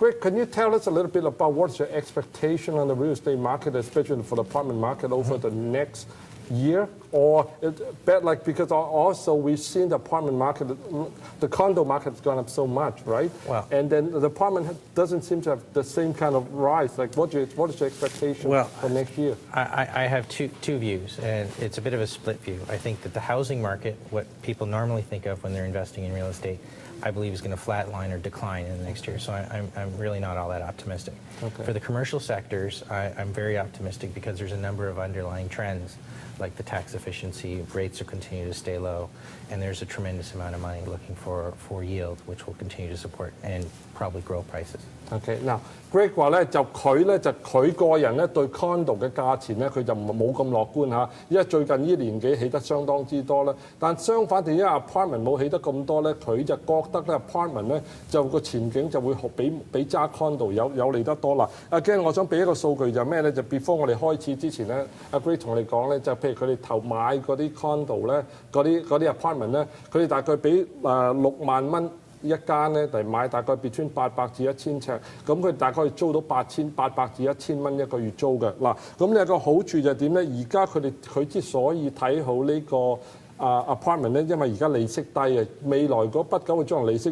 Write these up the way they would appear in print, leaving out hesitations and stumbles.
Greg, can you tell us a little bit about what's your expectation on the real estate market, especially for the apartment market over the next year? Or because also we've seen the apartment market, the condo market has gone up so much, right? Well, and then the apartment doesn't seem to have the same kind of rise. Like, what is your expectation for next year? I have two views, and it's a bit of a split view. I think that the housing market, what people normally think of when they're investing in real estate, I believe is going to flatline or decline in the next year. So I'm really not all that optimistic. Okay. For the commercial sectors, I'm very optimistic because there's a number of underlying trends, like the tax efficiency, rates are continuing to stay low, and there's a tremendous amount of money looking for yield, which will continue to support and probably grow prices. Okay, now Greg 話咧佢個人咧對 condo 嘅價錢咧佢就冇咁樂觀嚇，因為最近呢年幾起得相當之多啦。但相反地，因為 apartment 冇起得咁多咧，佢就覺得咧 apartment 咧就個前景就會比揸 condo 有利得多啦。Again， 我想俾一個數據就咩咧？就 before 我哋開始之前咧，阿 Greg 同你講咧，就譬如佢哋買嗰啲 condo 咧，嗰啲 apartment 咧，佢哋大概俾6萬蚊。一間咧嚟買大概 between 800至1000尺，咁佢大概租到800至1000蚊一個月租嘅。嗱，咁有個好處就係點咧？而家佢之所以睇好呢個apartment 咧，因為而家利息低啊，未來嗰不久嘅將來利息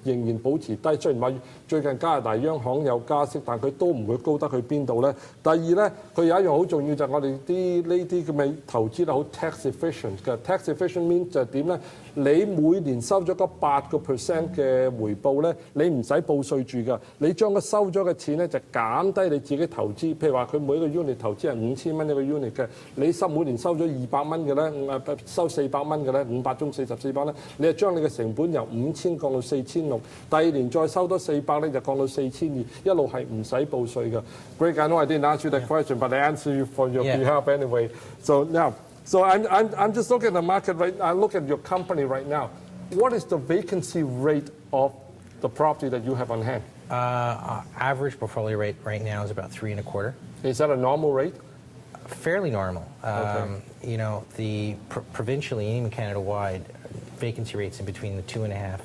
仍然保持低，雖然話最近加拿大央行有加息，但佢都唔會高得去邊度咧。第二咧，佢有一樣好重要就係我哋呢啲咁嘅投資咧好 tax efficient 嘅 tax efficient mean 就係點咧？你每年收咗嗰8% 嘅回報咧，你唔使報稅住㗎。你將佢收咗嘅錢咧就減低你自己投資。譬如話佢每一個 unit 投資係5000蚊一個 unit 嘅，你每年收咗200蚊嘅咧，收400蚊嘅咧，500中44%咧，你就將你嘅成本由5000降到4600，第二年再收多400咧就降到4200，一路係唔使報稅㗎。Greg, I know I didn't answer that question, but I answer you for your behalf anyway. So now. So I'm just looking at the market right. I look at your company right now. What is the vacancy rate of the property that you have on hand? Average portfolio rate right now is about 3.25. Is that a normal rate? Fairly normal. Okay. You know, the provincially, even Canada-wide, vacancy rates in between the 2.5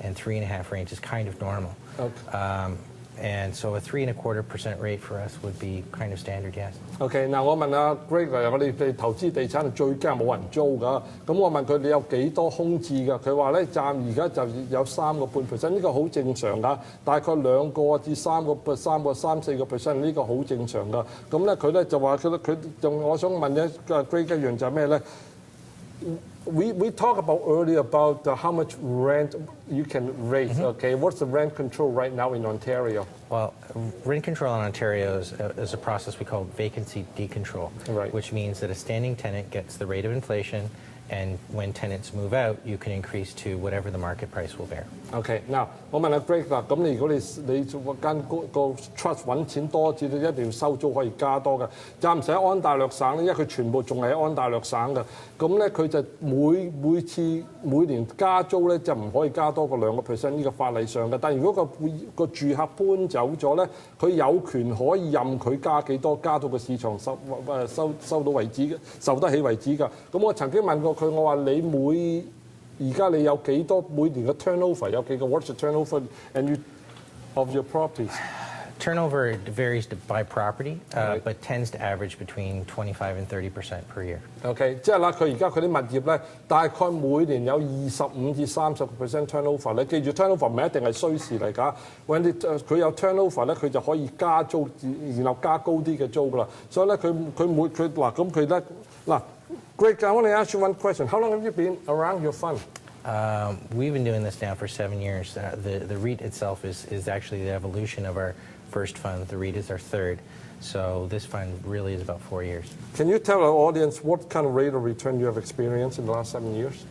and 3.5 range is kind of normal. Okay. And so a 3.25% rate for us would be kind of standard, yes. OK， 嗱我問阿 Greg， 我哋投資地產最驚冇人租㗎，咁我問佢你有幾多空置㗎？佢話咧而家就有3.5%，呢個好正常㗎，大概2至3.4%，呢個好正常㗎。咁咧佢咧就話佢仲我想問咧 Greg 一樣就係咩咧？ We talked about earlier about how much rent you can raise. Mm-hmm. Okay, what's the rent control right now in Ontario? Well, rent control in Ontario is a process we call vacancy decontrol, right. Which means that a standing tenant gets the rate of inflation, and when tenants move out, you can increase to whatever the market price will bear. Okay, now 我問阿 Greg 啦，咁如果你間個 trust 揾錢多，至到一定要收租可以加多嘅，就唔使安大略省咧，因為佢全部仲係喺安大略省嘅。咁咧佢就每年加租咧就唔可以加多過2%呢個法例上嘅。但如果個住客搬走咗咧，佢有權可以任佢加幾多，加到個市場收到為止嘅，受得起為止㗎。咁我曾經問過佢，我話你而家你有幾多每年嘅 turnover 有幾個 ？What's the turnover of your properties? Turnover varies by property, but tends to average between 25% and 30% per year. OK， 即係啦，佢而家佢啲物業咧，大概每年有25至30% turnover。你記住 turnover 唔係一定係衰事嚟㗎。when 佢有 turnover 咧，佢就可以加租，然後加高啲嘅租㗎啦。所以咧，佢嗱咁佢咧嗱。Greg, I want to ask you one question. How long have you been around your fund? We've been doing this now for 7 years. The REIT itself is actually the evolution of our first fund. The REIT is our third. So this fund really is about 4 years. Can you tell our audience what kind of rate of return you have experienced in the last 7 years?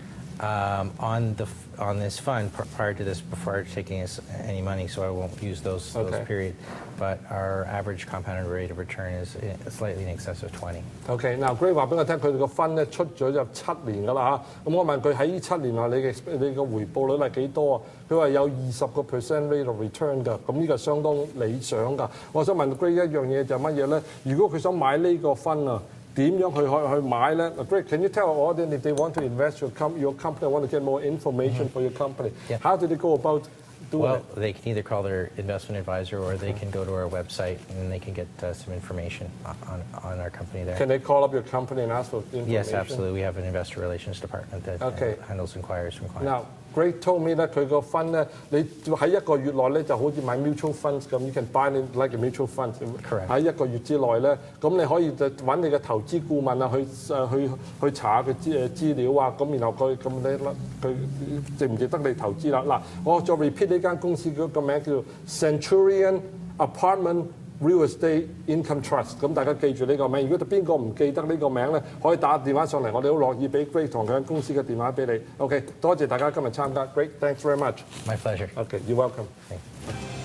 On this fund, prior to this, before taking us any money, so I won't use those period. But our average compounded rate of return is slightly in excess of 20. OK， 嗱 Greg 話俾我聽，佢哋個分咧出咗就7年㗎啦嚇。咁我問佢喺呢7年內你個回報率係幾多啊？佢話有20% rate of return 㗎。咁呢個相當理想㗎。我想問 Greg 一樣嘢就係乜嘢咧？如果佢想買呢個分啊？點樣去買咧 ？Greg, can you tell our audience if they want to invest your company, want to get more information for your company? Yeah. How do they go about doing Well, it? they can either call their investment advisor or they can go to our website and they can get some information on our company there. Can they call up your company and ask for information? Yes, absolutely. We have an investor relations department that handles inquiries from clients. Now, Greg told me 咧，佢個 fund 咧，你喺一個月內咧就好似買 mutual funds 咁，you can buy it like a mutual fund。Correct。喺一個月之內咧，咁你可以就揾你嘅投資顧問啊，去查下佢資料啊，咁然後佢值唔值得你投資啦？嗱，我再 repeat 呢間公司個名叫做 Centurion Apartment Real Estate Income Trust， 咁大家記住呢個名。如果邊個唔記得呢個名咧，可以打電話上嚟，我哋好樂意俾 Greg 同佢公司嘅電話俾你。OK， 多謝大家今日參加 ，Great，thanks very much。My pleasure。OK，you're welcome。Thanks.